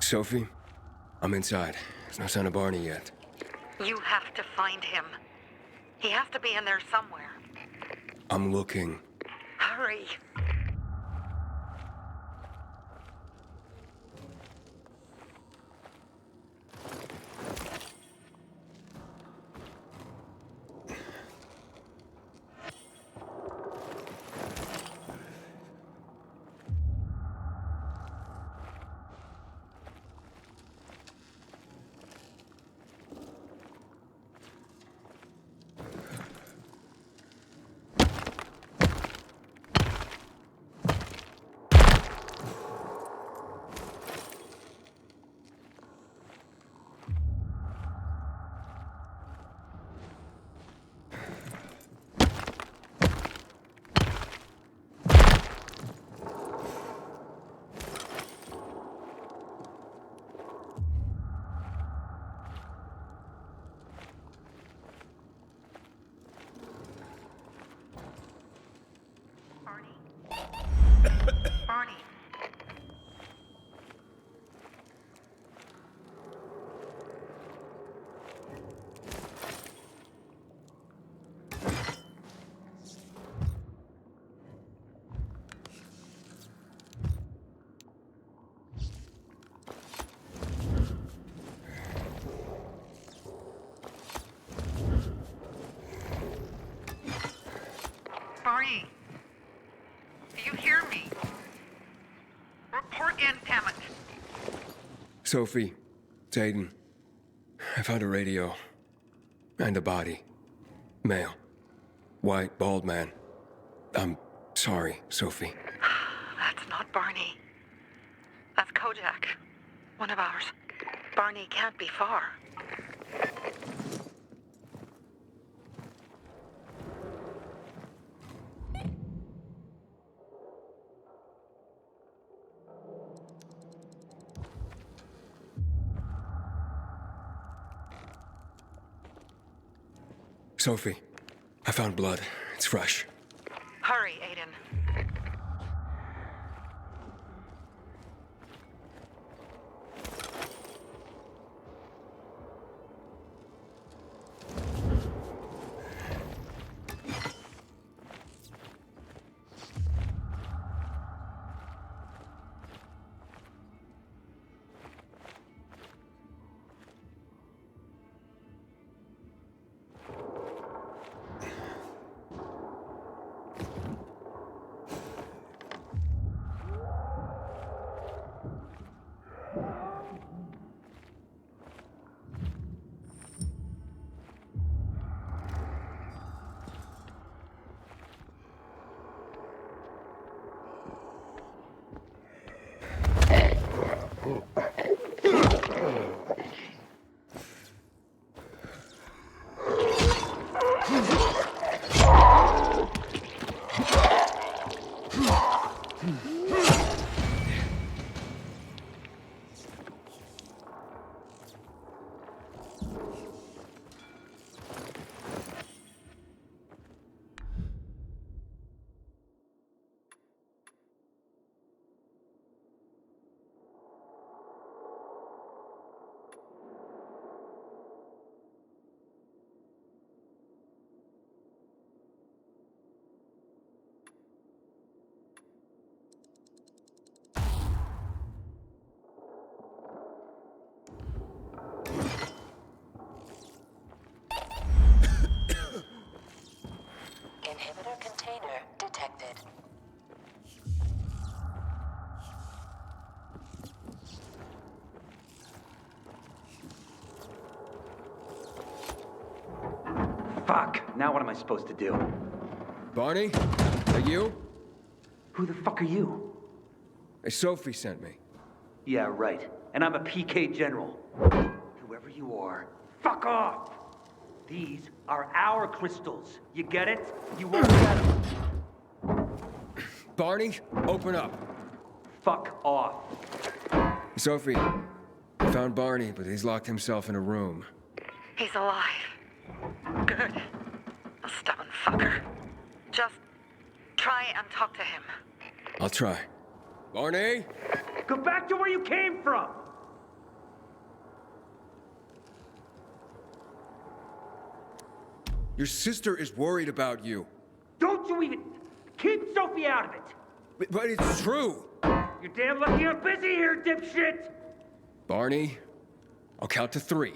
Sophie? I'm inside. There's no sign of Barney yet. You have to find him. He has to be in there somewhere. I'm looking. Hurry. Barney. Barney. Do you hear me? Report in, damn it. Sophie, it's Aiden. I found a radio. And a body. Male. White, bald man. I'm sorry, Sophie. That's not Barney. That's Kojak. One of ours. Barney can't be far. Sophie, I found blood. It's fresh. Hurry, Aiden. Inhibitor container detected. Fuck! Now what am I supposed to do? Barney? Are you? Who the fuck are you? Hey, Sophie sent me. Yeah, right. And I'm a PK general. Whoever you are, fuck off! These are our crystals. You get it? You won't get them. Barney, open up. Fuck off. Sophie, I found Barney, but he's locked himself in a room. He's alive. Good. A stubborn fucker. Just try and talk to him. I'll try. Barney? Go back to where you came from! Your sister is worried about you. Don't you even... Keep Sophie out of it! But it's true. You're damn lucky I'm busy here, dipshit! Barney, I'll count to 3.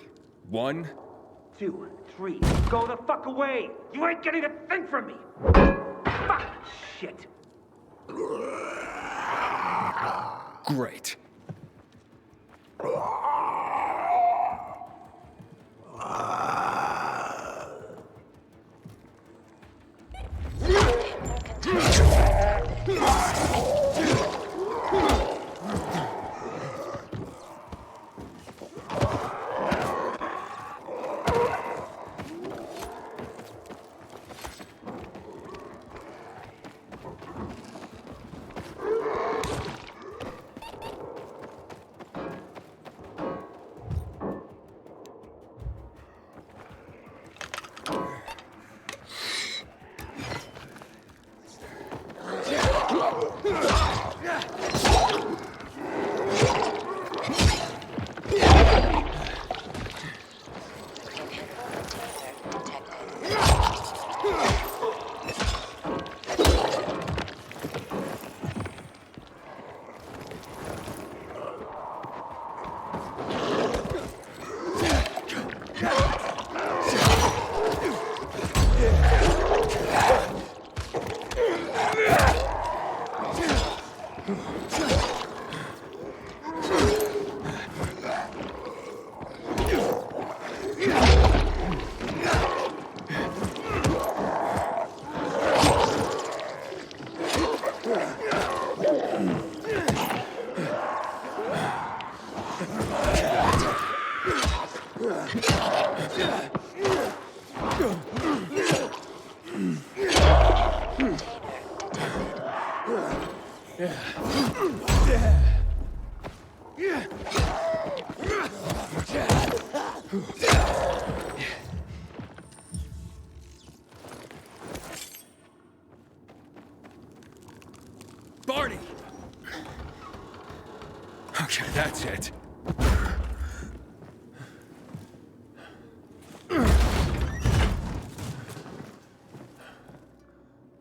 1, 2, 3. Go the fuck away! You ain't getting a thing from me! Fuck! Shit! great. Barney! Okay, that's it.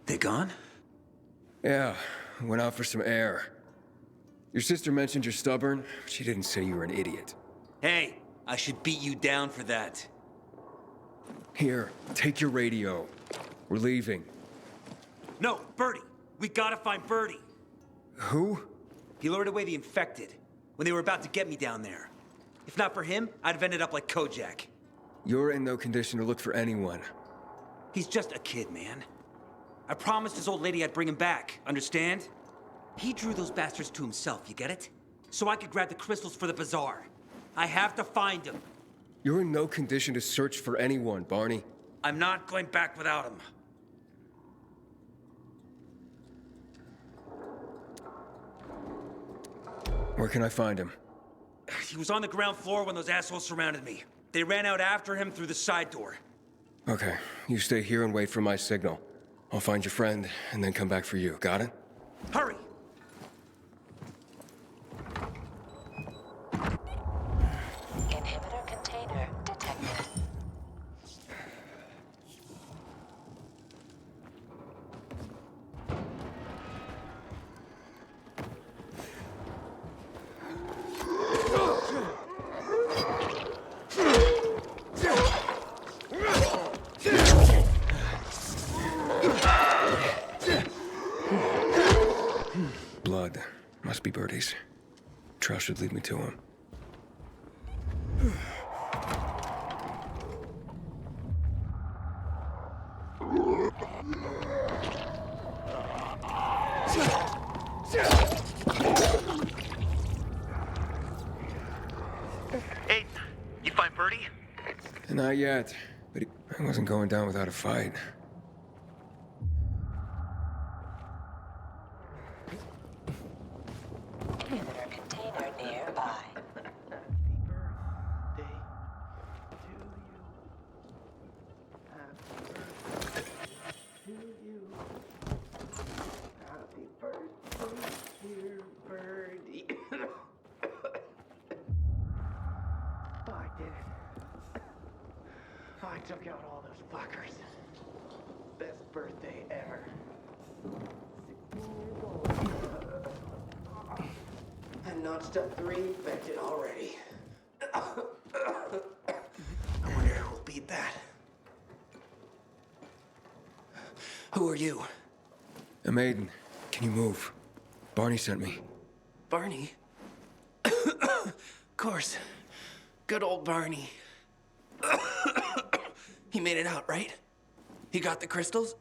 They gone? Yeah, went out for some air. Your sister mentioned you're stubborn. She didn't say you were an idiot. Hey, I should beat you down for that. Here, take your radio. We're leaving. No, Birdie. We gotta find Birdie. Who? He lured away the infected when they were about to get me down there. If not for him, I'd have ended up like Kojak. You're in no condition to look for anyone. He's just a kid, man. I promised his old lady I'd bring him back, understand? He drew those bastards to himself, you get it? So I could grab the crystals for the Bazaar. I have to find him. You're in no condition to search for anyone, Barney. I'm not going back without him. Where can I find him? He was on the ground floor when those assholes surrounded me. They ran out after him through the side door. Okay, you stay here and wait for my signal. I'll find your friend and then come back for you. Got it? Hurry! Inhibitor container detected. Blood. Must be Birdie's. Trail should lead me to him. Hey, you find Birdie? Not yet, but I wasn't going down without a fight. Inhibitor container nearby. Took out all those fuckers. Best birthday ever. 16 years old. I notched up 3 infected already. I wonder who'll beat that. Who are you? I'm Aiden. Can you move? Barney sent me. Barney? Of course. Good old Barney. He made it out, right? He got the crystals?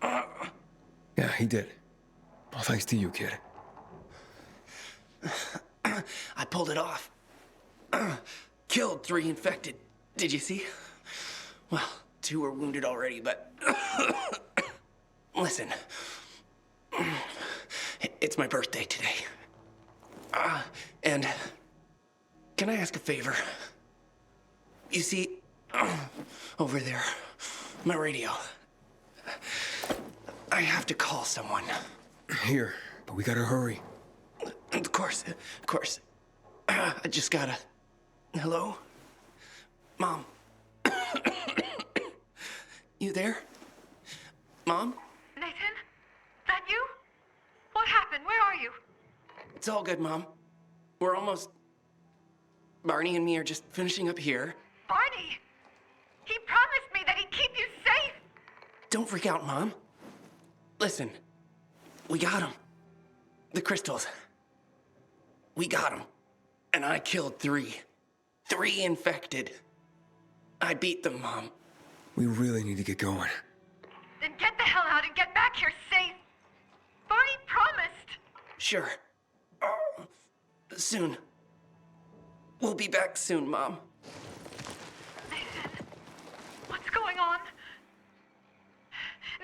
Yeah, he did. All thanks to you, kid. I pulled it off. Killed 3 infected. Did you see? Well, 2 were wounded already, but... Listen. It's my birthday today. And... Can I ask a favor? You see... over there. My radio. I have to call someone. Here, but we gotta hurry. Of course. I just gotta... Hello? Mom? You there? Mom? Nathan? That you? What happened? Where are you? It's all good, Mom. We're almost... Barney and me are just finishing up here. Barney! He promised me that he'd keep you safe! Don't freak out, Mom. Listen. We got him. The crystals. We got him. And I killed 3. 3 infected. I beat them, Mom. We really need to get going. Then get the hell out and get back here safe! Barney promised! Sure. Soon. We'll be back soon, Mom. Nathan? What's going on?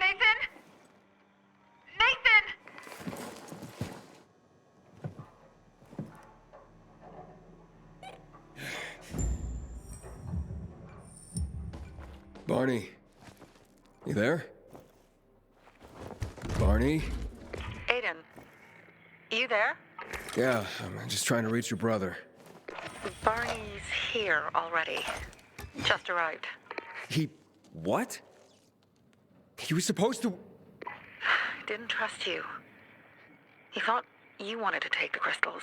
Nathan? Nathan! Barney, you there? Barney? Aiden, you there? Yeah, I'm just trying to reach your brother. Barney's here already. Just arrived. He... what? He was supposed to... Didn't trust you. He thought you wanted to take the crystals.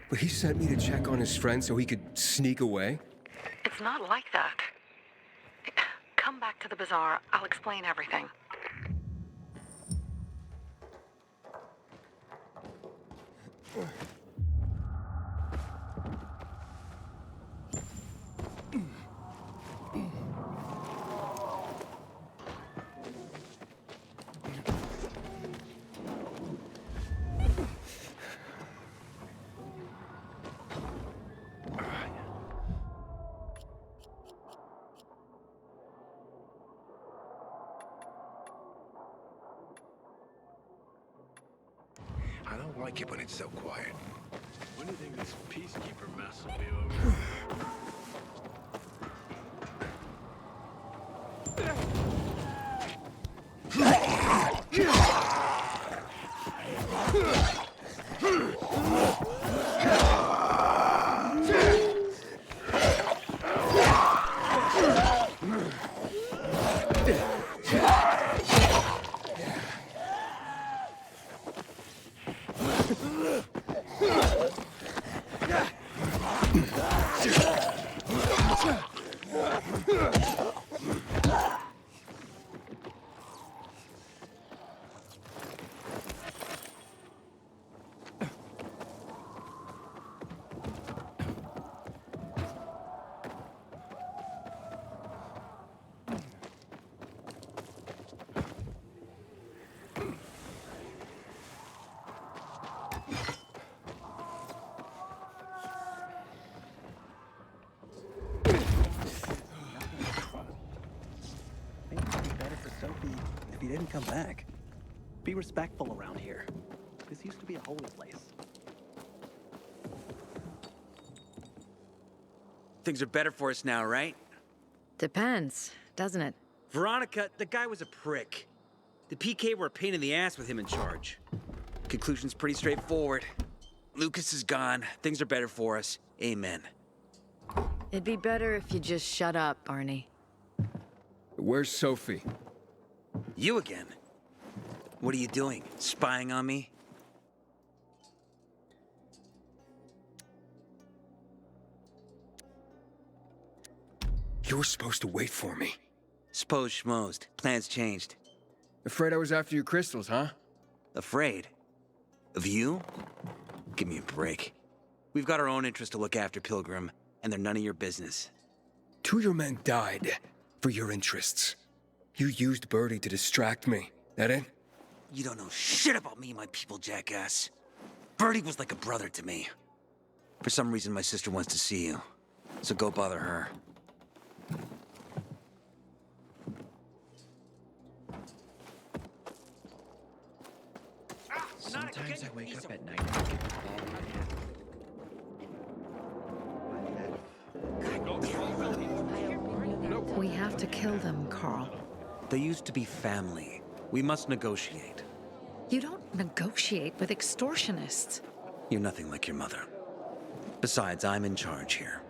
But he sent me to check on his friend so he could sneak away? It's not like that. Come back to the bazaar. I'll explain everything. I don't like it when it's so quiet. When do you think this peacekeeper mess will be over? didn't come back. Be respectful around here. This used to be a holy place. Things are better for us now, right? Depends, doesn't it? Veronica, the guy was a prick. The PK were a pain in the ass with him in charge. Conclusion's pretty straightforward. Lucas is gone. Things are better for us. Amen. It'd be better if you just shut up, Barney. Where's Sophie? You again? What are you doing? Spying on me? You were supposed to wait for me. S'posed schmozed. Plans changed. Afraid I was after your crystals, huh? Afraid? Of you? Give me a break. We've got our own interests to look after, Pilgrim, and they're none of your business. 2 of your men died for your interests. You used Birdie to distract me. That it? You don't know shit about me and my people, jackass. Birdie was like a brother to me. For some reason, my sister wants to see you. So go bother her. Sometimes I wake up at night. We have to kill them, Carl. They used to be family. We must negotiate. You don't negotiate with extortionists. You're nothing like your mother. Besides, I'm in charge here.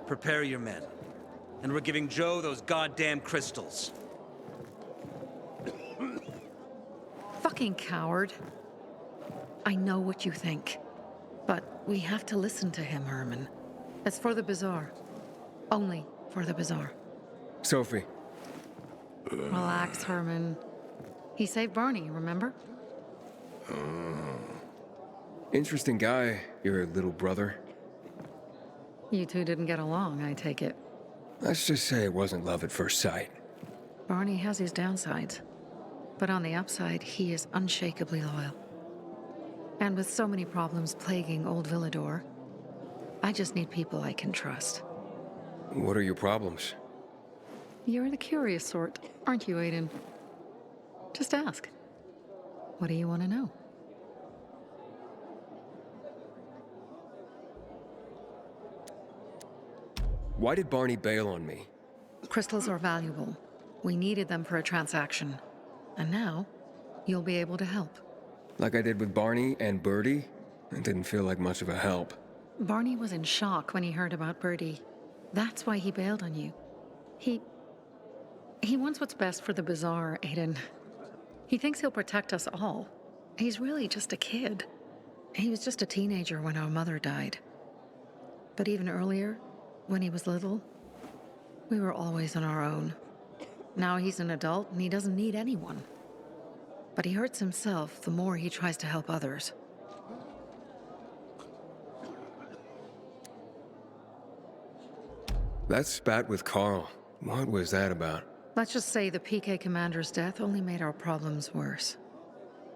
Prepare your men. And we're giving Joe those goddamn crystals. Fucking coward. I know what you think. But we have to listen to him, Herman. It's for the Bazaar. Only for the Bazaar. Sophie. Relax, Herman. He saved Barney, remember? Interesting guy, your little brother. You two didn't get along, I take it. Let's just say it wasn't love at first sight. Barney has his downsides. But on the upside, he is unshakably loyal. And with so many problems plaguing old Villador, I just need people I can trust. What are your problems? You're the curious sort, aren't you, Aiden? Just ask. What do you want to know? Why did Barney bail on me? Crystals are valuable. We needed them for a transaction. And now, you'll be able to help. Like I did with Barney and Birdie? It didn't feel like much of a help. Barney was in shock when he heard about Birdie. That's why he bailed on you. He wants what's best for the Bazaar, Aiden. He thinks he'll protect us all. He's really just a kid. He was just a teenager when our mother died. But even earlier, when he was little, we were always on our own. Now he's an adult and he doesn't need anyone. But he hurts himself the more he tries to help others. That spat with Carl. What was that about? Let's just say the PK commander's death only made our problems worse.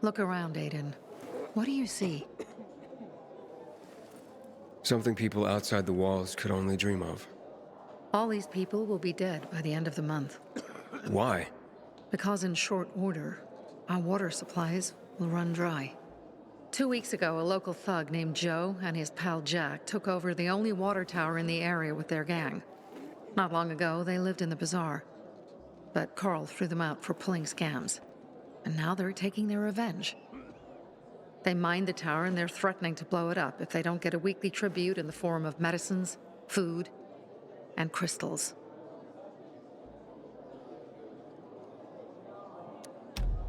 Look around, Aiden. What do you see? Something people outside the walls could only dream of. All these people will be dead by the end of the month. Why? Because in short order, our water supplies will run dry. 2 weeks ago, a local thug named Joe and his pal Jack took over the only water tower in the area with their gang. Not long ago, they lived in the Bazaar. But Carl threw them out for pulling scams. And now they're taking their revenge. They mined the tower and they're threatening to blow it up if they don't get a weekly tribute in the form of medicines, food, and crystals.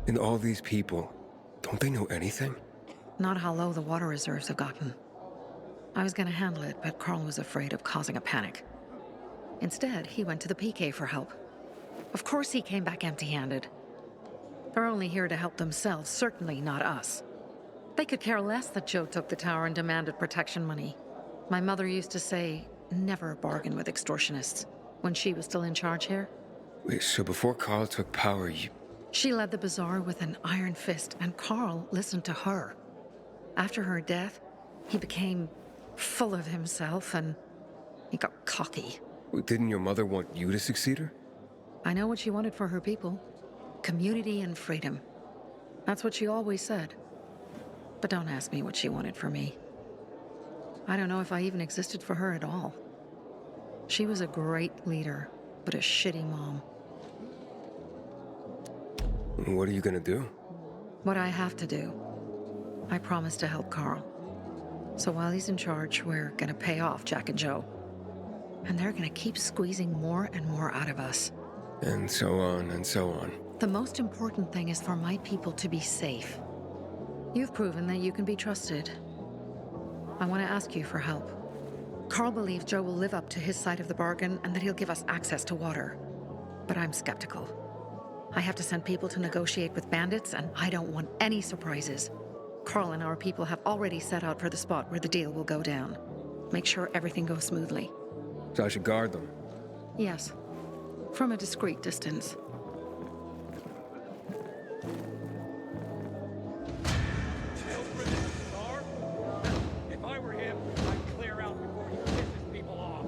And all these people, don't they know anything? Not how low the water reserves have gotten. I was gonna handle it, but Carl was afraid of causing a panic. Instead, he went to the PK for help. Of course he came back empty-handed. They're only here to help themselves, certainly not us. They could care less that Joe took the tower and demanded protection money. My mother used to say, never bargain with extortionists, when she was still in charge here. Wait, so before Carl took power, you... She led the Bazaar with an iron fist, and Carl listened to her. After her death, he became full of himself, and he got cocky. Didn't your mother want you to succeed her? I know what she wanted for her people. Community and freedom. That's what she always said. But don't ask me what she wanted for me. I don't know if I even existed for her at all. She was a great leader, but a shitty mom. What are you gonna do? What I have to do. I promised to help Carl. So while he's in charge, we're gonna pay off Jack and Joe. And they're gonna keep squeezing more and more out of us. And so on and so on. The most important thing is for my people to be safe. You've proven that you can be trusted. I want to ask you for help. Carl believes Joe will live up to his side of the bargain and that he'll give us access to water. But I'm skeptical. I have to send people to negotiate with bandits, and I don't want any surprises. Carl and our people have already set out for the spot where the deal will go down. Make sure everything goes smoothly. So I should guard them. Yes. From a discreet distance. If I were him, I'd clear out before he pisses people off.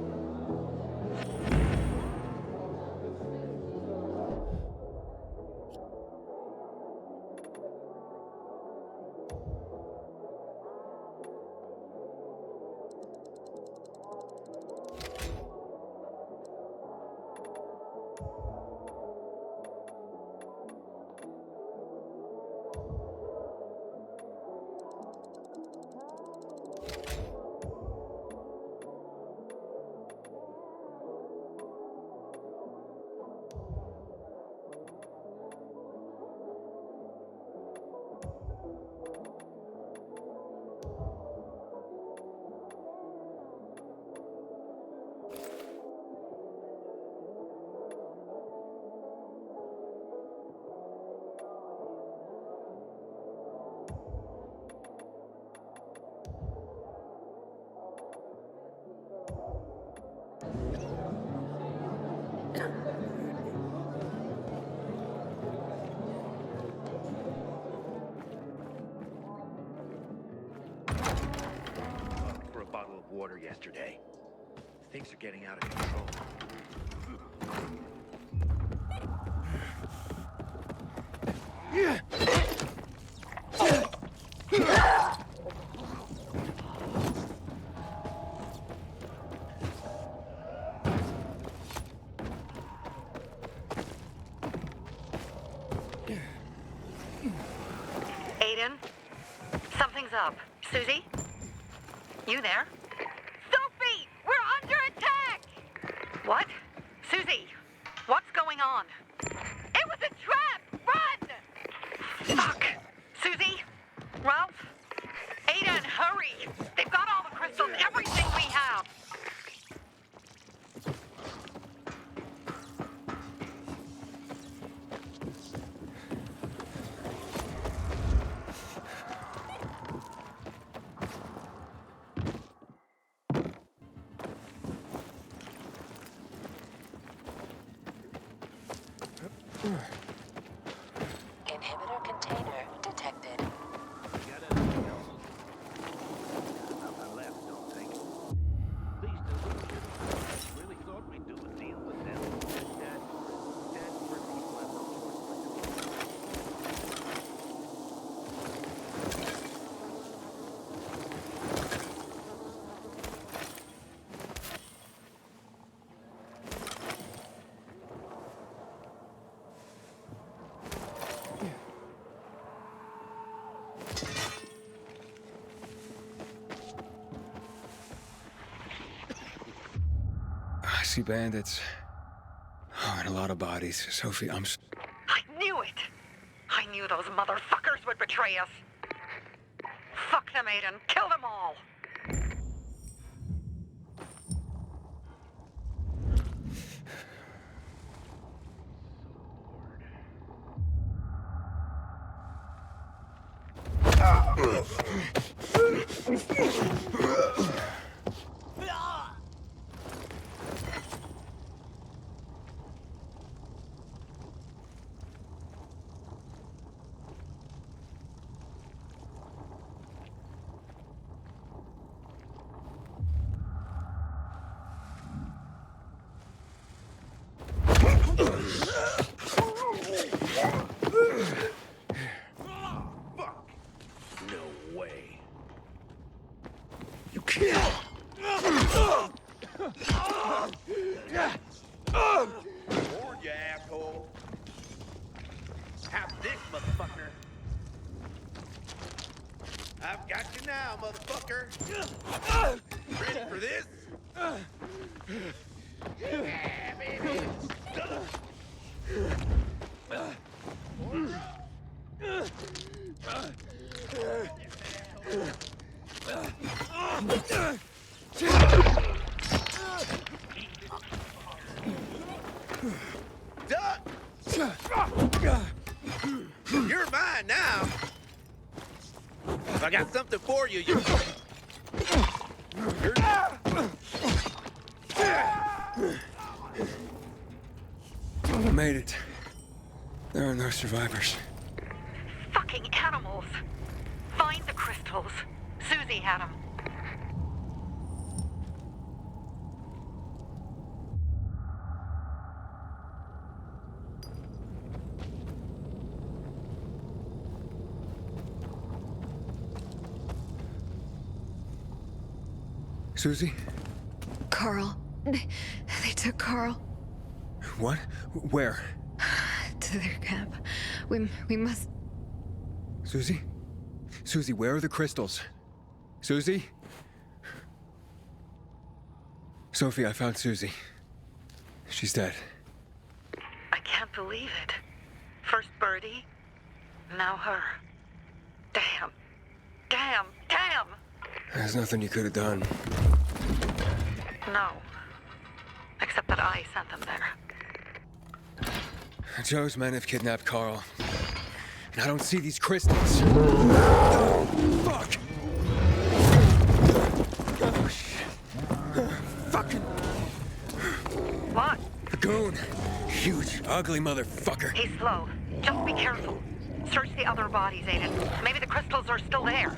For a bottle of water yesterday. Things are getting out of control. Aiden? Something's up. Susie? You there? Sophie! We're under attack! What? Susie, what's going on? It was a trap! Run! Fuck! Susie? Ralph? Aiden, hurry! They've got all the crystals, everything we have! Inhibitor container detected. Got anything else? Nothing left, don't think. Please do. Really thought we'd do a deal with them. Dad, we're people have no choice but to. I see bandits. Oh, and a lot of bodies. Sophie, I knew it! I knew those motherfuckers would betray us! Fuck them, Aiden! Kill them all! Lord, you asshole. Have this, motherfucker. I've got you now, motherfucker. Ready for this? Yeah, baby. Duck! You're mine now. If I got something for you, you're... Made it. There are no survivors. Fucking animals. Find the crystals. Susie had them. Susie? Carl. They took Carl What? Where? to their camp. We must... Susie? Susie, where are the crystals? Susie? Sophie, I found Susie. She's dead. I can't believe it. First Birdie, now her. Damn. Damn. Damn! There's nothing you could have done. No. Except that I sent them there. Joe's men have kidnapped Carl. And I don't see these crystals. Fuck! Oh, shit. Fucking... What? The goon. Huge, ugly motherfucker. He's slow. Just be careful. Search the other bodies, Aiden. Maybe the crystals are still there.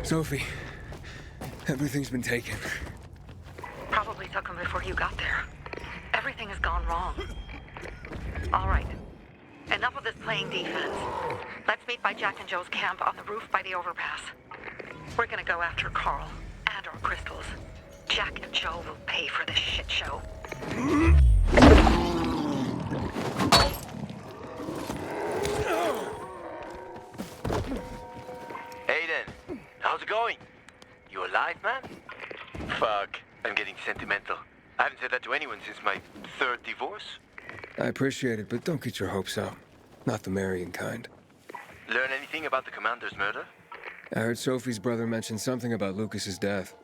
Sophie, everything's been taken. Probably took him before you got there. Everything has gone wrong. All right. Enough of this playing defense. Let's meet by Jack and Joe's camp on the roof by the overpass. We're gonna go after Carl and our crystals. Jack and Joe will pay for this shit show. Aiden, how's it going? You alive, man? Fuck, I'm getting sentimental. I haven't said that to anyone since my third divorce. I appreciate it, but don't get your hopes up. Not the marrying kind. Learn anything about the commander's murder? I heard Sophie's brother mention something about Lucas's death.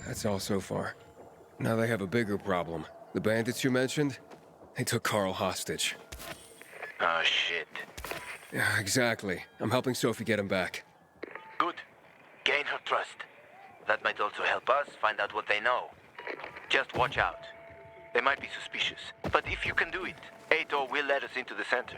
That's all so far. Now they have a bigger problem. The bandits you mentioned, they took Carl hostage. Oh, shit. Yeah, exactly. I'm helping Sophie get him back. Good. Gain her trust. That might also help us find out what they know. Just watch out. They might be suspicious. But if you can do it, Ato will let us into the center.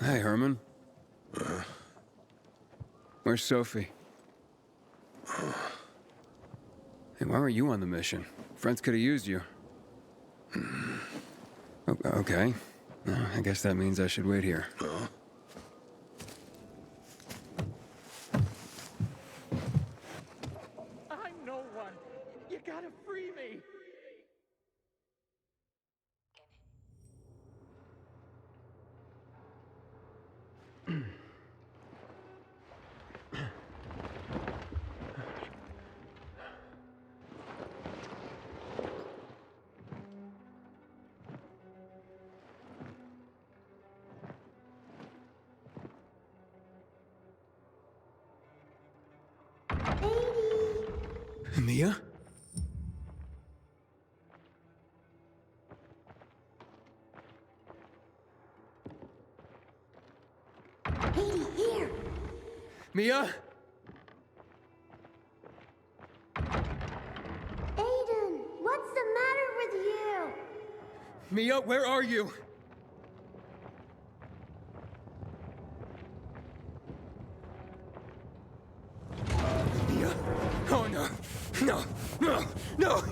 Hey, Herman. Where's Sophie? Hey, why were you on the mission? Friends could have used you. Okay. I guess that means I should wait here. I'm no one. You gotta free me. Mia? Katie, here! Mia? Aiden, what's the matter with you? Mia, where are you? Mia? Oh no! No! No! No!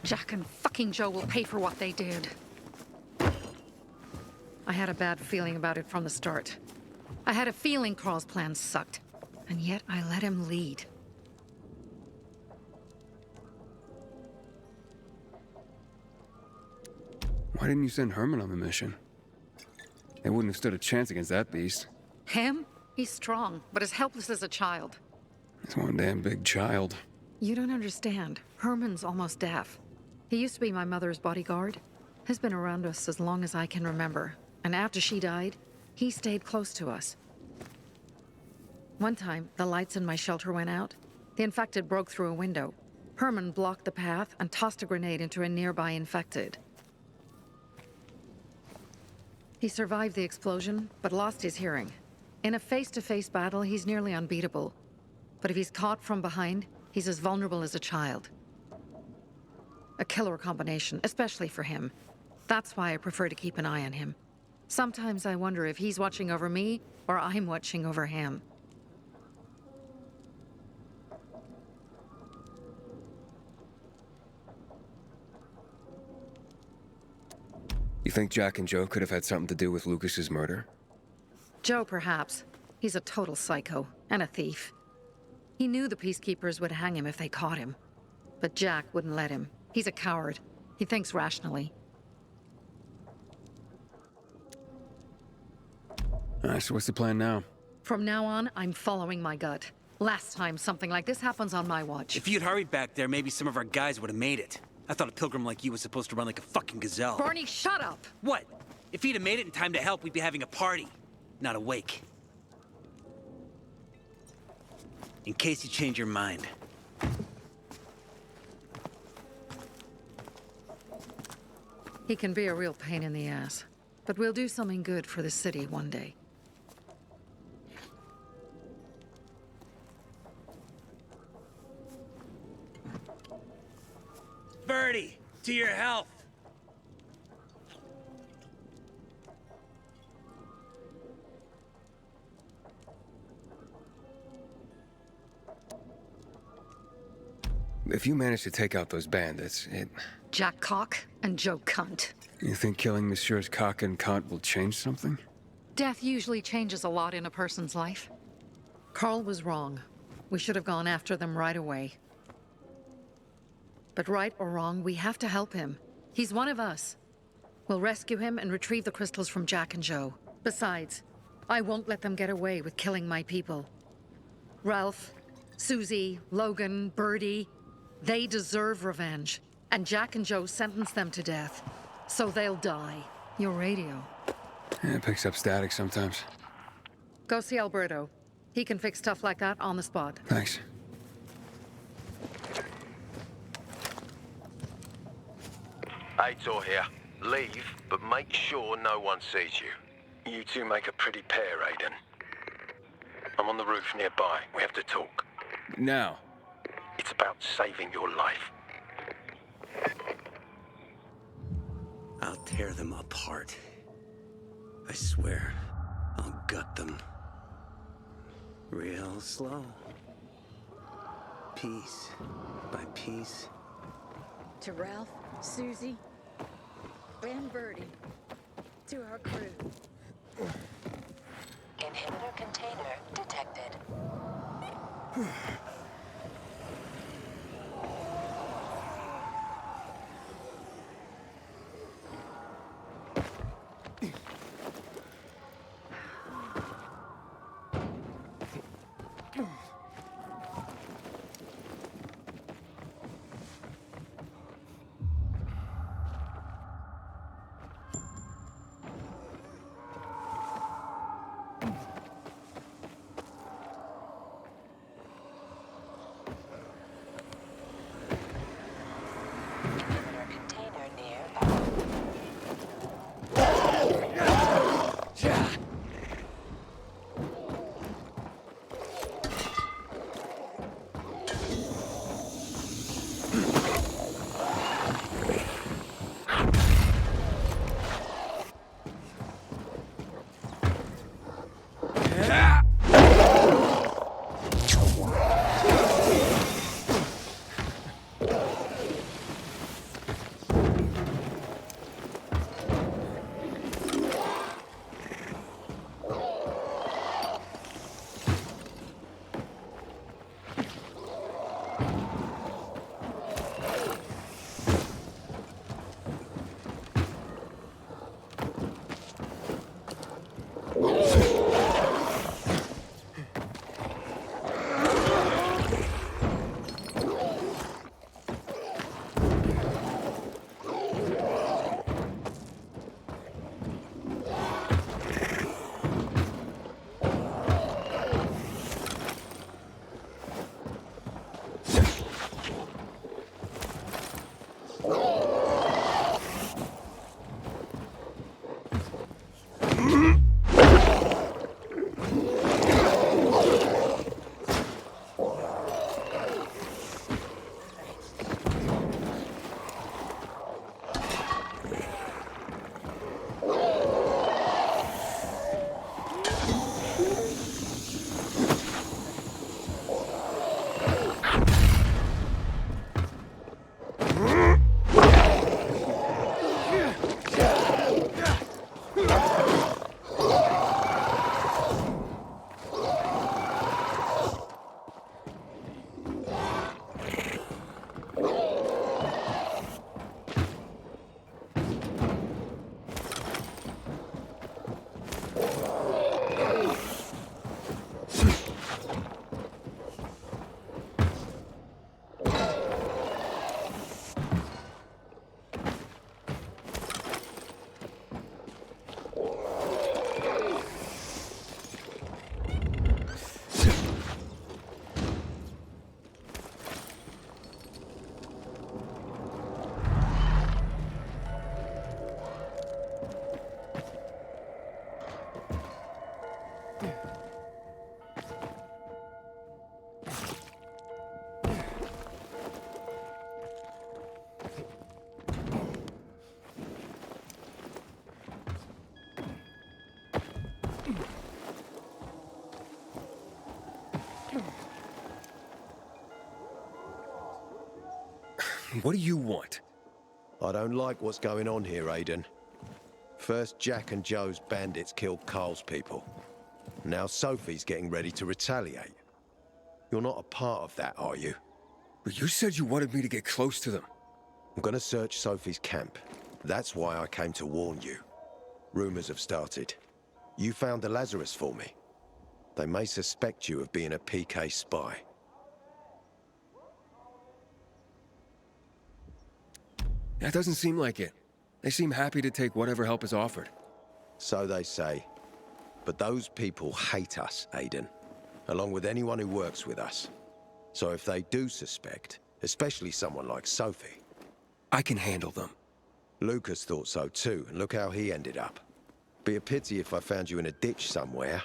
Jack and fucking Joe will pay for what they did. I had a bad feeling about it from the start. I had a feeling Carl's plan sucked, and yet I let him lead. Why didn't you send Herman on the mission? They wouldn't have stood a chance against that beast. Him? He's strong, but as helpless as a child. He's one damn big child. You don't understand. Herman's almost deaf. He used to be my mother's bodyguard. He's been around us as long as I can remember. And after she died, he stayed close to us. One time, the lights in my shelter went out. The infected broke through a window. Herman blocked the path and tossed a grenade into a nearby infected. He survived the explosion, but lost his hearing. In a face-to-face battle, he's nearly unbeatable. But if he's caught from behind, he's as vulnerable as a child. A killer combination, especially for him. That's why I prefer to keep an eye on him. Sometimes I wonder if he's watching over me, or I'm watching over him. think Jack and Joe could have had something to do with Lucas's murder? Joe, perhaps. He's a total psycho and a thief. He knew the Peacekeepers would hang him if they caught him. But Jack wouldn't let him. He's a coward. He thinks rationally. Alright, so what's the plan now? From now on, I'm following my gut. Last time something like this happens on my watch. If you'd hurried back there, maybe some of our guys would have made it. I thought a pilgrim like you was supposed to run like a fucking gazelle. Barney, shut up! What? If he'd have made it in time to help, we'd be having a party, not a wake. In case you change your mind. He can be a real pain in the ass. But we'll do something good for the city one day. Birdie, to your health. If you manage to take out those bandits, Jack Cock and Joe Cunt. You think killing Messieurs Cock and Cunt will change something? Death usually changes a lot in a person's life. Carl was wrong. We should have gone after them right away. But right or wrong, we have to help him. He's one of us. We'll rescue him and retrieve the crystals from Jack and Joe. Besides, I won't let them get away with killing my people. Ralph, Susie, Logan, Birdie, they deserve revenge. And Jack and Joe sentenced them to death. So they'll die. Your radio. Yeah, it picks up static sometimes. Go see Alberto. He can fix stuff like that on the spot. Thanks. Aitor here. Leave, but make sure no one sees you. You two make a pretty pair, Aiden. I'm on the roof nearby. We have to talk. Now. It's about saving your life. I'll tear them apart. I swear, I'll gut them. Real slow. Piece by piece. To Ralph, Susie, and Birdie. To our crew. Inhibitor container detected. What do you want? I don't like what's going on here, Aiden. First, Jack and Joe's bandits killed Carl's people. Now Sophie's getting ready to retaliate. You're not a part of that, are you? But you said you wanted me to get close to them. I'm gonna search Sophie's camp. That's why I came to warn you. Rumors have started. You found the Lazarus for me. They may suspect you of being a PK spy. That doesn't seem like it. They seem happy to take whatever help is offered. So they say. But those people hate us, Aiden. Along with anyone who works with us. So if they do suspect, especially someone like Sophie... I can handle them. Lucas thought so too, and look how he ended up. Be a pity if I found you in a ditch somewhere,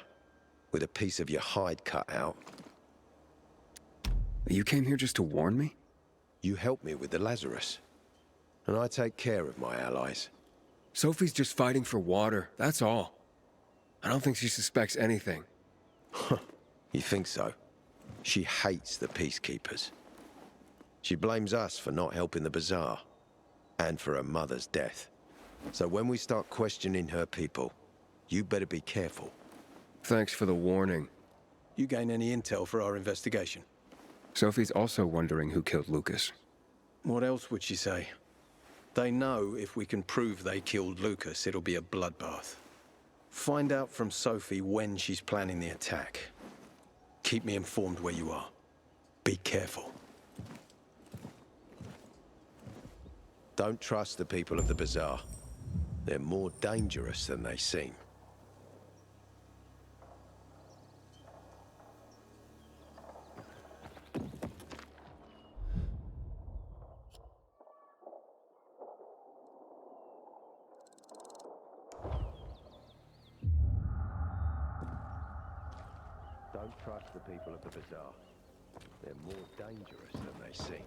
with a piece of your hide cut out. You came here just to warn me? You helped me with the Lazarus. And I take care of my allies. Sophie's just fighting for water, that's all. I don't think she suspects anything. You think so? She hates the peacekeepers. She blames us for not helping the Bazaar, and for her mother's death. So when we start questioning her people, you better be careful. Thanks for the warning. You gain any intel for our investigation? Sophie's also wondering who killed Lucas. What else would she say? They know if we can prove they killed Lucas, it'll be a bloodbath. Find out from Sophie when she's planning the attack. Keep me informed where you are. Be careful. Don't trust the people of the Bazaar. They're more dangerous than they seem. Don't trust the people of the Bazaar. They're more dangerous than they seem.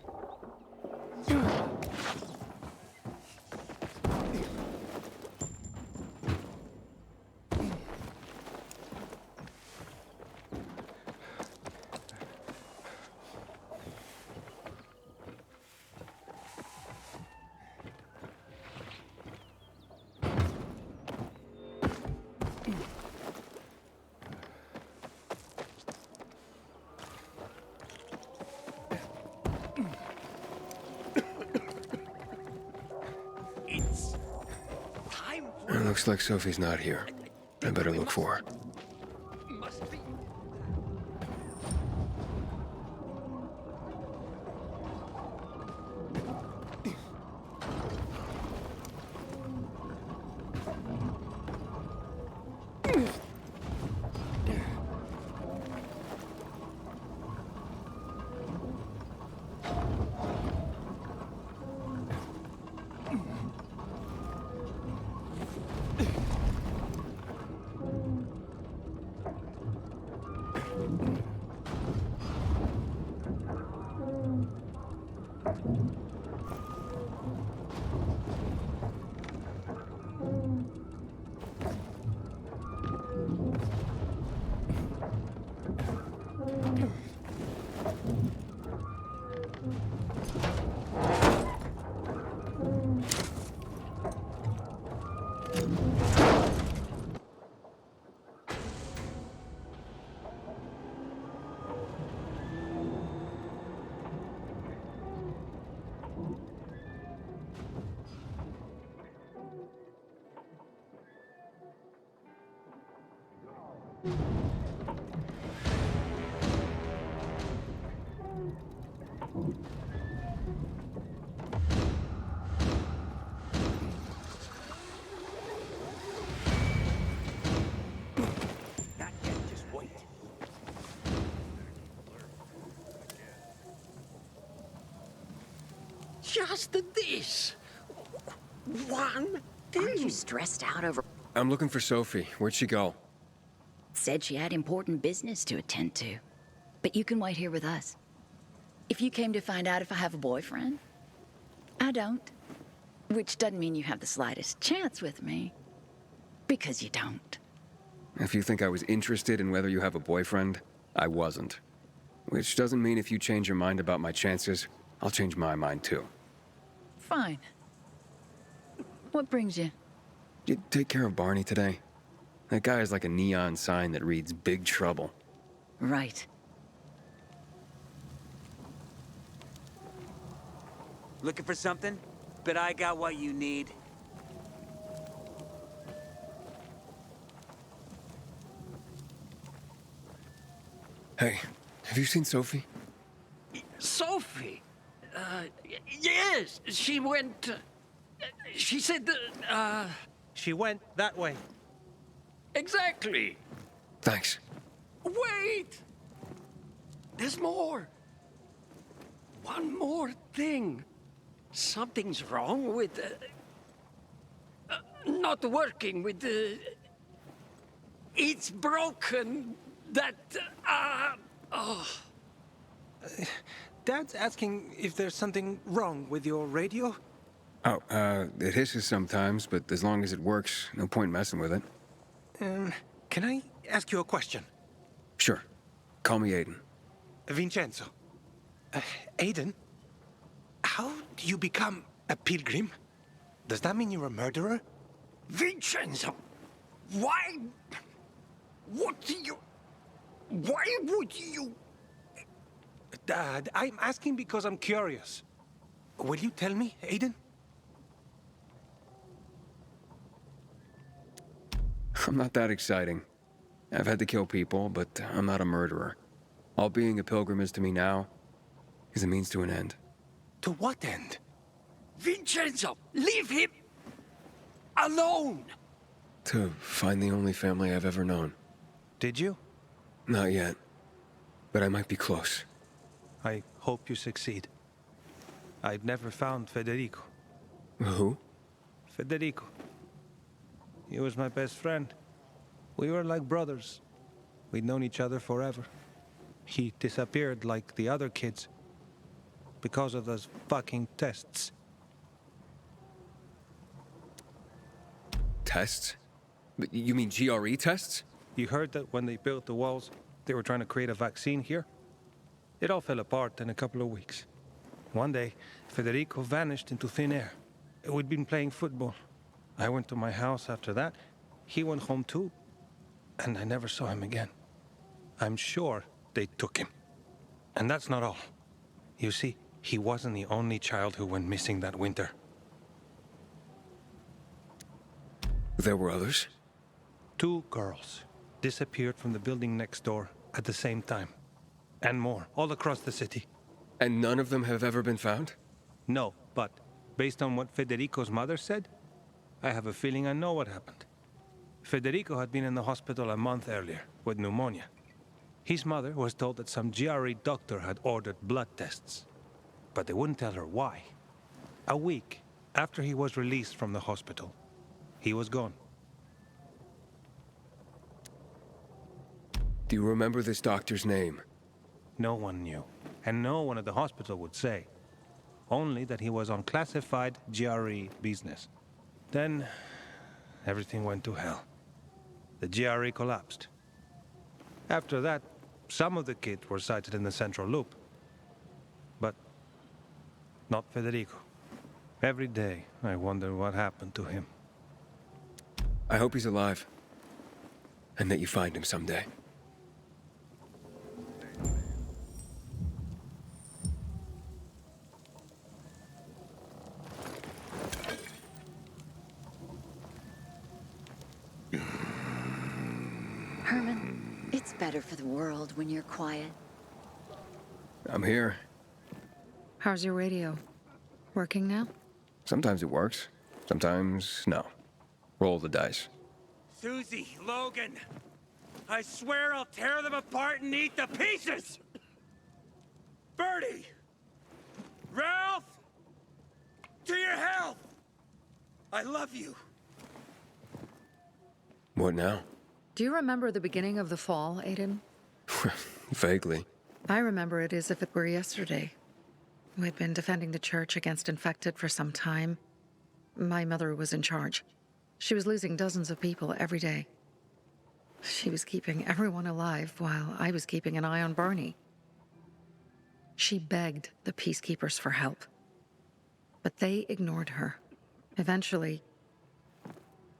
It looks like Sophie's not here. I better look for her. Just this. One thing. Aren't you stressed out over... I'm looking for Sophie. Where'd she go? Said she had important business to attend to. But you can wait here with us. If you came to find out if I have a boyfriend, I don't. Which doesn't mean you have the slightest chance with me. Because you don't. If you think I was interested in whether you have a boyfriend, I wasn't. Which doesn't mean if you change your mind about my chances, I'll change my mind too. fine. What brings you? You take care of Barney today? That guy is like a neon sign that reads Big Trouble. Right. Looking for something? Bet I got what you need. Hey, have you seen Sophie? Sophie? Yes, she went... she said, She went that way. Exactly. Thanks. Wait! There's more. One more thing. Something's wrong with... not working with the... It's broken. That... oh... Dad's asking if there's something wrong with your radio? Oh, it hisses sometimes, but as long as it works, no point messing with it. Can I ask you a question? Sure. Call me Aiden. Vincenzo. Aiden? How do you become a pilgrim? Does that mean you're a murderer? Vincenzo! Why... What do you... Why would you... Dad, I'm asking because I'm curious. Will you tell me, Aiden? I'm not that exciting. I've had to kill people, but I'm not a murderer. All being a pilgrim is to me now is a means to an end. To what end? Vincenzo, leave him alone! To find the only family I've ever known. Did you? Not yet, but I might be close. I hope you succeed. I've never found Federico. Who? Federico. He was my best friend. We were like brothers. We'd known each other forever. He disappeared like the other kids. Because of those fucking tests. Tests? You mean GRE tests? You heard that when they built the walls, they were trying to create a vaccine here? It all fell apart in a couple of weeks. One day, Federico vanished into thin air. We'd been playing football. I went to my house after that. He went home too. And I never saw him again. I'm sure they took him. And that's not all. You see, he wasn't the only child who went missing that winter. There were others? 2 girls disappeared from the building next door at the same time. And more, all across the city. And none of them have ever been found? No, but based on what Federico's mother said, I have a feeling I know what happened. Federico had been in the hospital a month earlier with pneumonia. His mother was told that some GRE doctor had ordered blood tests, but they wouldn't tell her why. A week after he was released from the hospital, he was gone. Do you remember this doctor's name? No one knew, and no one at the hospital would say. Only that he was on classified GRE business. Then, everything went to hell. The GRE collapsed. After that, some of the kids were sighted in the central loop. But not Federico. Every day, I wonder what happened to him. I hope he's alive. And that you find him someday. Herman, it's better for the world when you're quiet. I'm here. How's your radio? Working now? Sometimes it works. Sometimes, no. Roll the dice. Susie, Logan, I swear I'll tear them apart and eat the pieces! Bertie! Ralph! To your health! I love you. What now? Do you remember the beginning of the fall, Aiden? Vaguely. I remember it as if it were yesterday. We'd been defending the church against infected for some time. My mother was in charge. She was losing dozens of people every day. She was keeping everyone alive while I was keeping an eye on Barney. She begged the peacekeepers for help. But they ignored her. Eventually,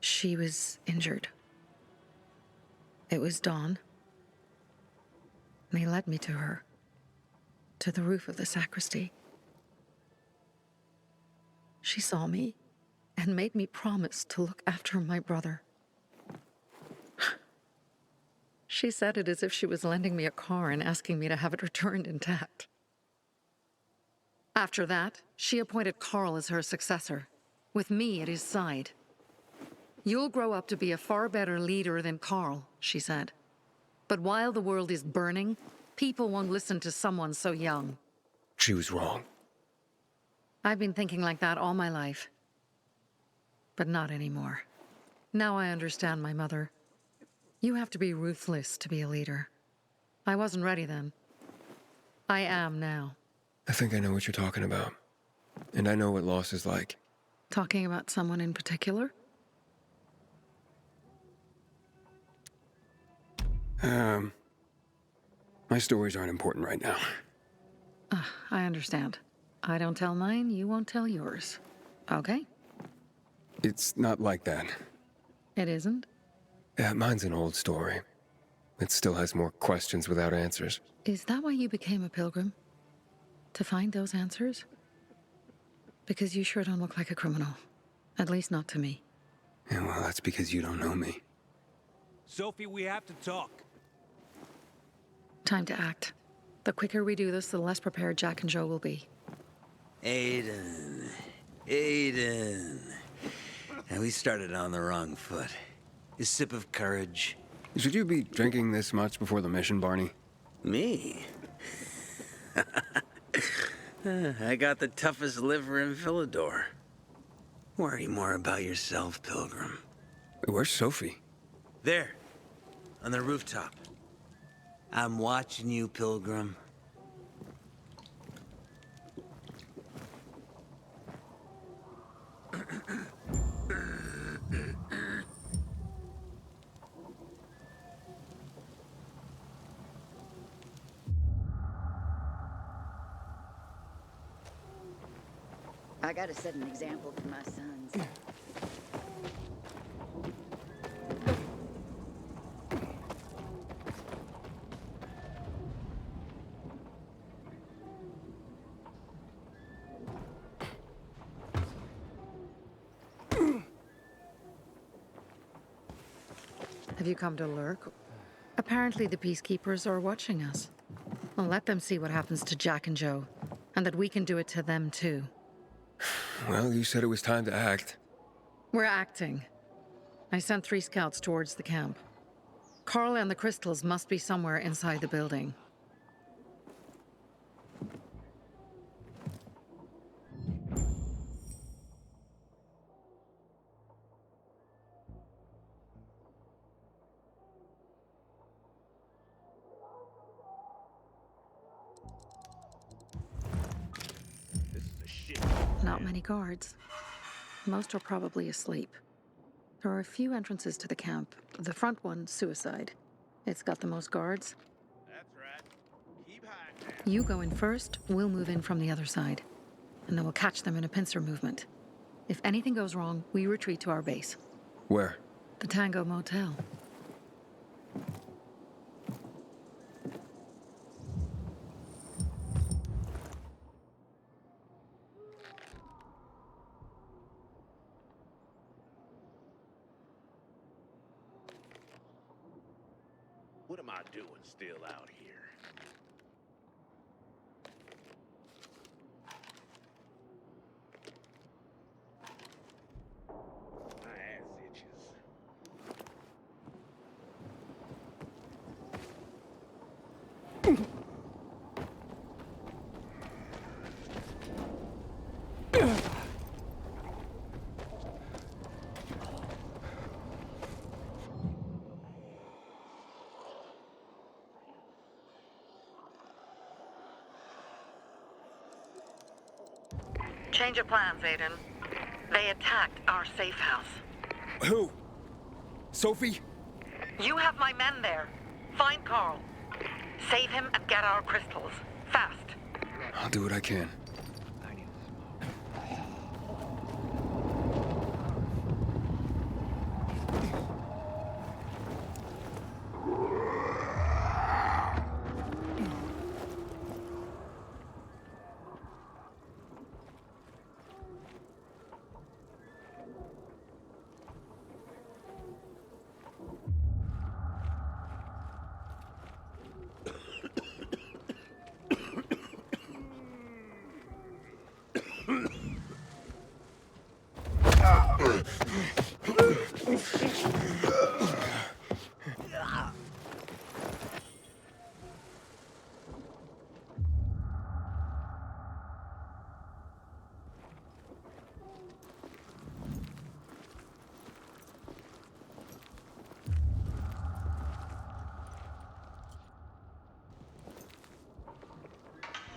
she was injured. It was dawn. They led me to her, to the roof of the sacristy. She saw me and made me promise to look after my brother. She said it as if she was lending me a car and asking me to have it returned intact. After that, she appointed Carl as her successor, with me at his side. You'll grow up to be a far better leader than Carl, she said. But while the world is burning, people won't listen to someone so young. She was wrong. I've been thinking like that all my life. But not anymore. Now I understand my mother. You have to be ruthless to be a leader. I wasn't ready then. I am now. I think I know what you're talking about. And I know what loss is like. Talking about someone in particular? My stories aren't important right now. I understand. I don't tell mine, you won't tell yours. Okay? It's not like that. It isn't? Yeah, mine's an old story. It still has more questions without answers. Is that why you became a pilgrim? To find those answers? Because you sure don't look like a criminal. At least not to me. Yeah, well, that's because you don't know me. Sophie, we have to talk. Time to act. The quicker we do this, the less prepared Jack and Joe will be. Aiden. And we started on the wrong foot. A sip of courage. Should you be drinking this much before the mission, Barney? Me? I got the toughest liver in Villador. Worry more about yourself, Pilgrim. Where's Sophie? There. On the rooftop. I'm watching you, Pilgrim. I gotta set an example for my sons. Have you come to lurk? Apparently the peacekeepers are watching us. Well, let them see what happens to Jack and Joe, and that we can do it to them too. Well, you said it was time to act. We're acting. I sent 3 scouts towards the camp. Carl and the crystals must be somewhere inside the building. Not many guards. Most are probably asleep. There are a few entrances to the camp. The front one, suicide. It's got the most guards. That's right. Keep hiding. You go in first, we'll move in from the other side. And then we'll catch them in a pincer movement. If anything goes wrong, we retreat to our base. Where? The Tango Motel. What am I doing still out here? My ass itches. Change of plans, Aiden. They attacked our safe house. Who? Sophie? You have my men there. Find Carl. Save him and get our crystals. Fast. I'll do what I can.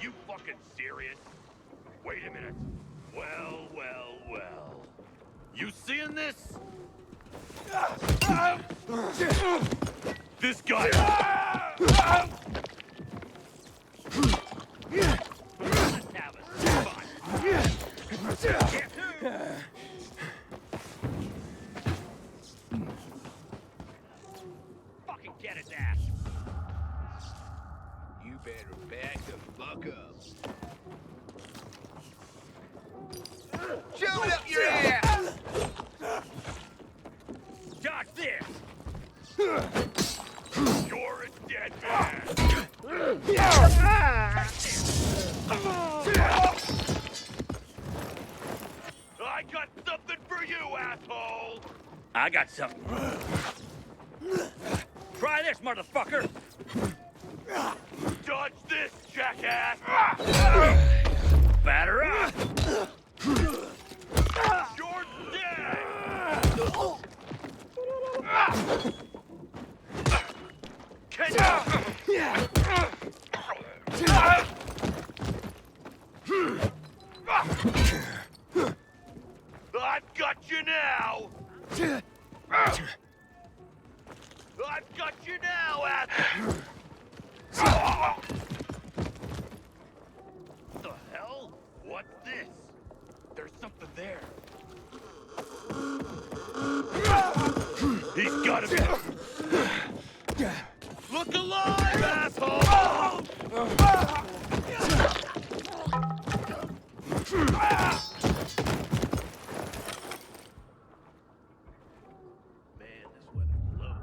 you fucking serious? Wait a minute. Well, well, well. You seeing this? This guy. Let's have a spot. Fucking get his ass. You better back the fuck up. Shove it up your ass! Dodge this! You're a dead man! I got something for you, asshole! I got something. Try this, motherfucker! Dodge this, jackass! Batter up! You're dead! Can I've got you now! I've got you now, ass! The hell? What's this? There's something there. He's gotta be. Look alive, asshole! Man, this weather blows.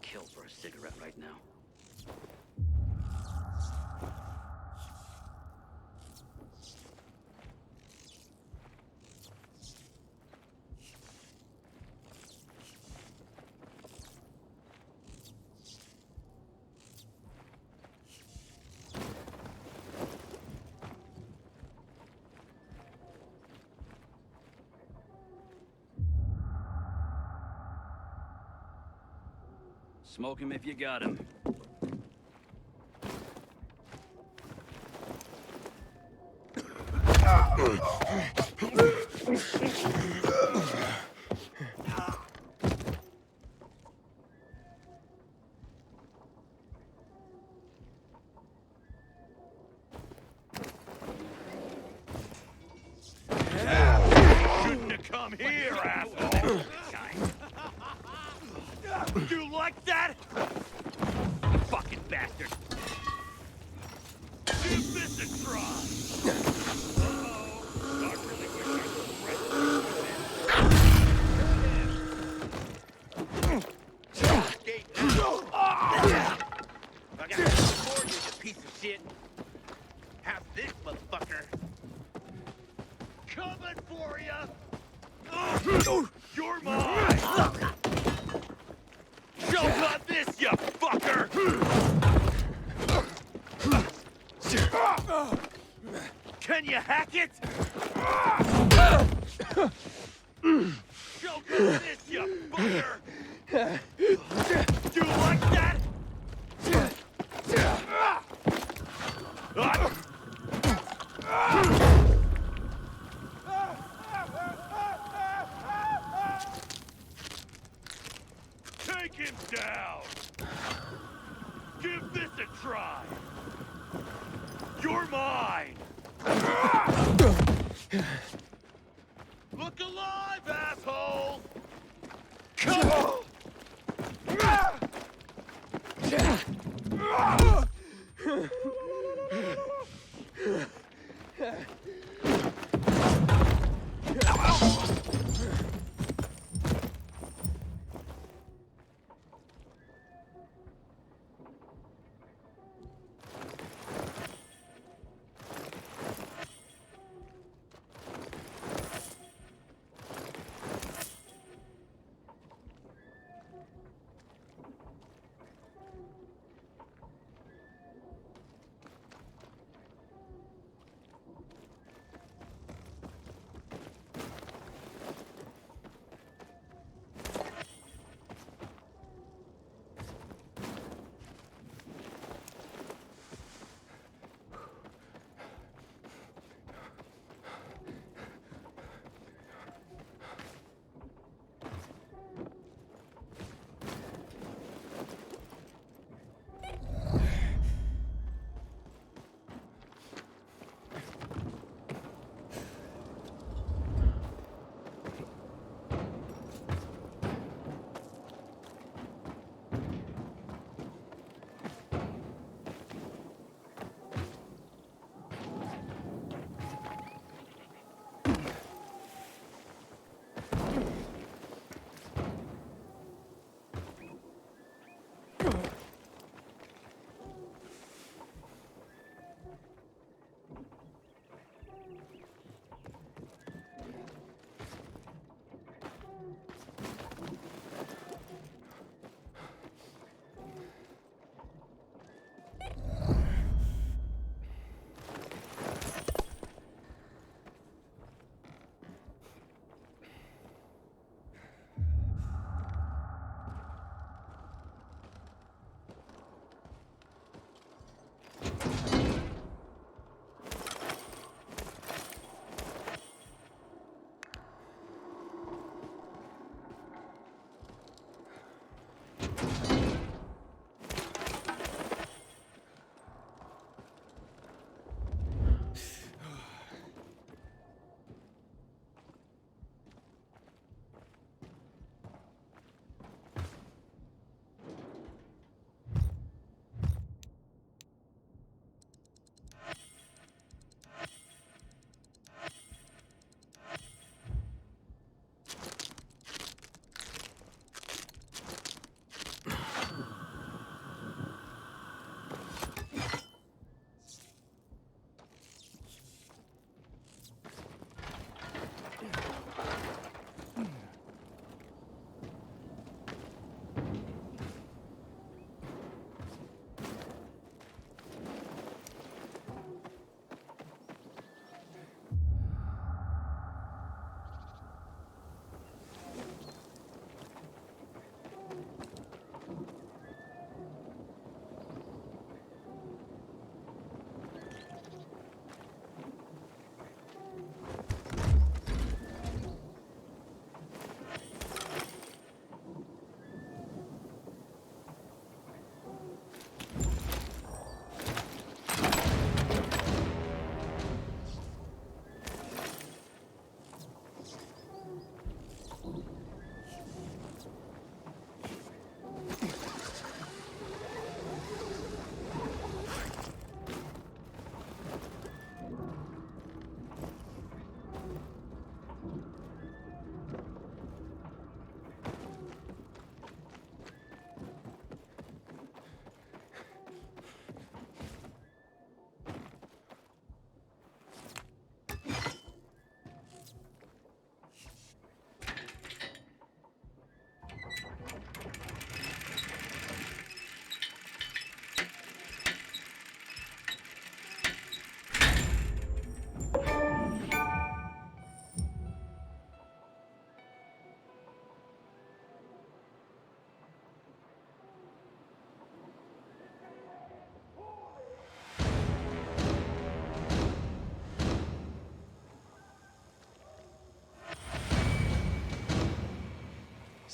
Kill for a cigarette right now. Smoke him if you got him. Shouldn't have come here, asshole! You like that? Fucking bastard! Give this a try! Uh-oh. I really wish I I got one for you, you piece of shit! How's this, motherfucker? Coming for you! You're mine! Choke on this, you fucker! Can you hack it? Choke on this, you fucker! You like that? Take him down! Give this a try! You're mine! Look alive, asshole! Come on!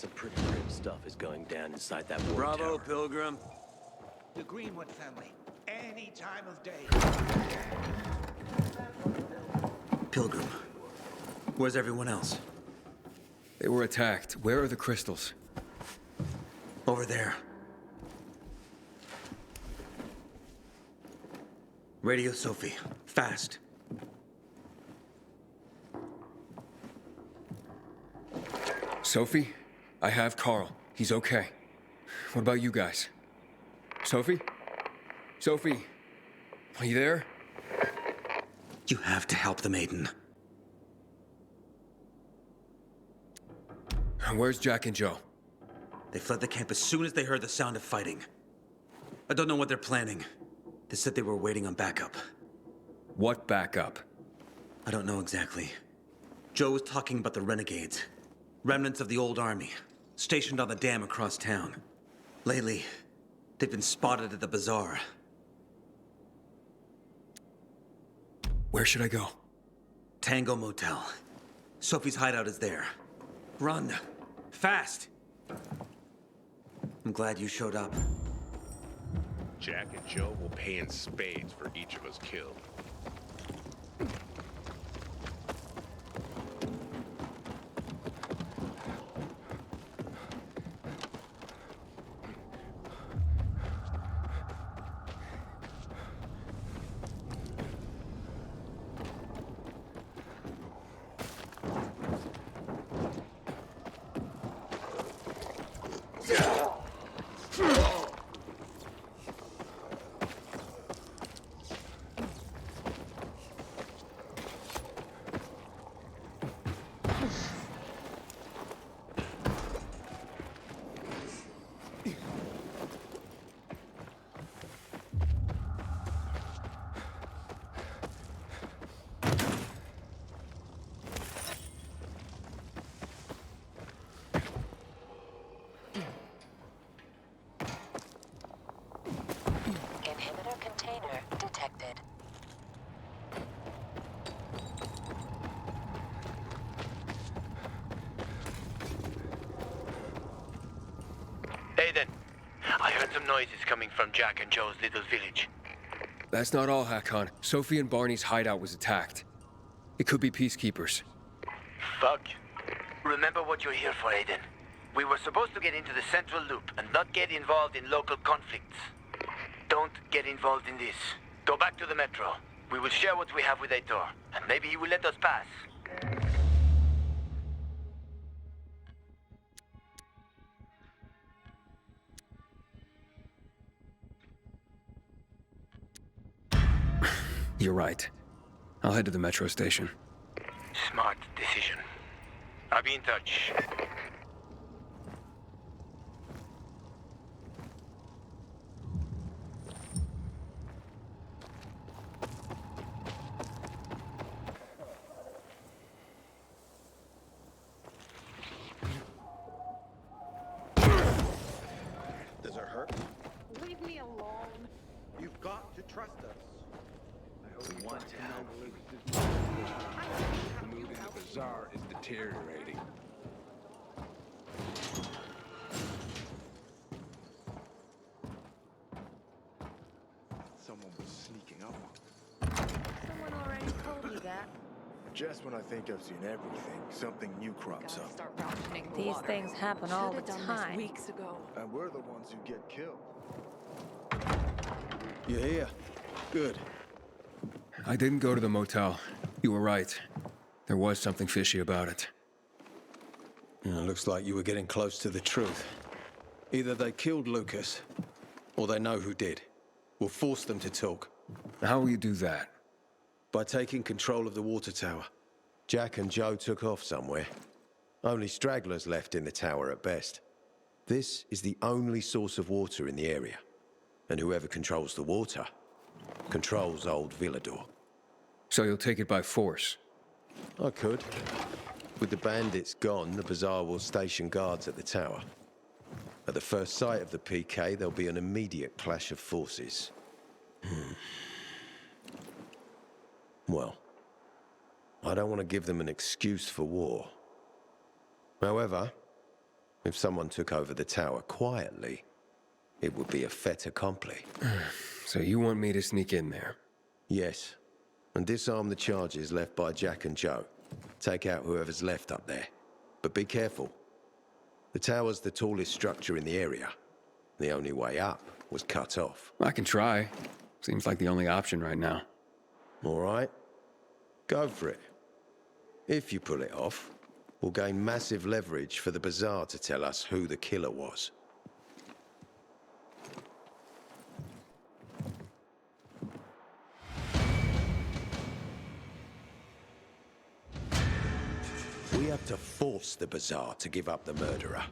Some pretty grim stuff is going down inside that water Bravo, tower. Pilgrim. The Greenwood family. Any time of day. Pilgrim. Where's everyone else? They were attacked. Where are the crystals? Over there. Radio Sophie. Fast. Sophie? I have Carl. He's okay. What about you guys? Sophie? Sophie? Are you there? You have to help the maiden. Where's Jack and Joe? They fled the camp as soon as they heard the sound of fighting. I don't know what they're planning. They said they were waiting on backup. What backup? I don't know exactly. Joe was talking about the renegades. Remnants of the old army, stationed on the dam across town. Lately, they've been spotted at the Bazaar. Where should I go? Tango Motel. Sophie's hideout is there. Run. Fast! I'm glad you showed up. Jack and Joe will pay in spades for each of us killed. Inhibitor container detected. Aiden, I heard some noises coming from Jack and Joe's little village. That's not all, Hakon. Sophie and Barney's hideout was attacked. It could be peacekeepers. Fuck. Remember what you're here for, Aiden. We were supposed to get into the central loop and not get involved in local conflicts. Don't get involved in this. Go back to the metro. We will share what we have with Aitor, and maybe he will let us pass. You're right. I'll head to the metro station. Smart decision. I'll be in touch. Does it hurt? Leave me alone. You've got to trust us. One town. The mood in the bazaar is deteriorating. Someone was sneaking up. Someone already told you that. Just when I think I've seen everything, something new crops up. Start rationing the These water. things happen all the Should've done time. this weeks ago. And we're the ones who get killed. You're here. Good. I didn't go to the motel. You were right. There was something fishy about it. Looks like you were getting close to the truth. Either they killed Lucas, or they know who did. We'll force them to talk. How will you do that? By taking control of the water tower. Jack and Joe took off somewhere. Only stragglers left in the tower at best. This is the only source of water in the area. And whoever controls the water controls old Villador. So you'll take it by force? I could. With the bandits gone, the Bazaar will station guards at the tower. At the first sight of the PK, there'll be an immediate clash of forces. Well, I don't want to give them an excuse for war. However, If someone took over the tower quietly, it would be a fait accompli. So you want me to sneak in there? Yes, and disarm the charges left by Jack and Joe. Take out whoever's left up there. But be careful. The tower's the tallest structure in the area. The only way up was cut off. I can try. Seems like the only option right now. All right. Go for it. If you pull it off, we'll gain massive leverage for the Bazaar to tell us who the killer was. We have to force the Bazaar to give up the murderer.